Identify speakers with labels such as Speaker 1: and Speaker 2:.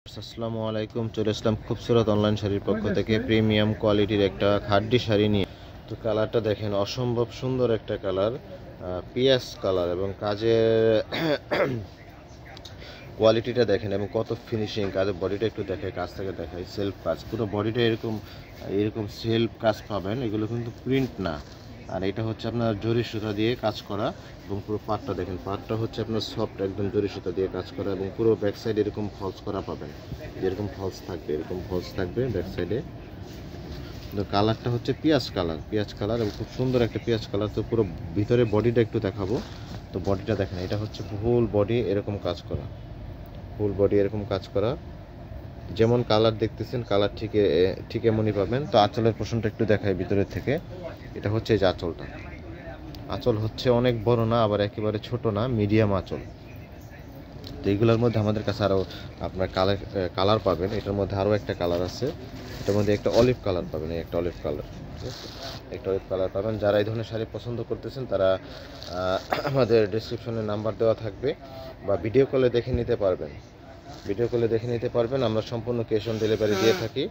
Speaker 1: আসসালামু আলাইকুম। চলে আসলাম খুবসুরত অনলাইন শাড়ির পক্ষ থেকে প্রিমিয়াম কোয়ালিটির একটা খাড্ডি শাড়ি নিয়ে। তো কালারটা দেখেন, অসম্ভব সুন্দর একটা কালার, পিয়াস কালার, এবং কাজের কোয়ালিটিটা দেখেন এবং কত ফিনিশিং। কাজের বডিটা একটু দেখে, কাজ থেকে দেখায় সেলফ কাজ, পুরো বডিটা এরকম এরকম সেলফ কাজ পাবেন। এগুলো কিন্তু প্রিন্ট না। আর এটা হচ্ছে আপনার জরি সুতা দিয়ে কাজ করা, এবং পুরো পাটটা দেখেন, পাটটা হচ্ছে আপনার সফট, একদম জরি সুতা দিয়ে কাজ করা, এবং পুরো ব্যাক সাইড এরকম ফলস করা পাবেন। যেরকম ফলস থাকবে এরকম ফলস থাকবে ব্যাক সাইডে। তো কালারটা হচ্ছে পিঁয়াজ কালার, পিঁয়াজ কালার, এবং খুব সুন্দর একটা পিঁয়াজ কালার। তো পুরো ভিতরে বডিটা একটু দেখাবো। তো বডিটা দেখেন, এটা হচ্ছে ফুল বডি এরকম কাজ করা, ফুল বডি এরকম কাজ করা। যেমন কালার দেখতেছেন, কালার ঠিক ঠিক এমনই পাবেন। তো আঁচলের পোর্শনটা একটু দেখাই ভিতরের থেকে। এটা হচ্ছে এই যে আঁচলটা, আঁচল হচ্ছে অনেক বড় না, আবার একেবারে ছোট না, মিডিয়াম আঁচল। তো এইগুলোর মধ্যে আমাদের কাছে আরও আপনার কালার পাবেন। এটার মধ্যে আরও একটা কালার আছে, এটার মধ্যে একটা অলিভ কালার পাবেন, এই একটা অলিভ কালার, ঠিক আছে, একটা অলিভ কালার পাবেন। যারা এই ধরনের শাড়ি পছন্দ করতেছেন তারা আমাদের ডিসক্রিপশনে নাম্বার দেওয়া থাকবে, বা ভিডিও কলে দেখে নিতে পারবেন, ভিডিও কলে দেখে নিতে পারবেন। আমরা সম্পূর্ণ ক্যাশ অন ডেলিভারি দিয়ে থাকি।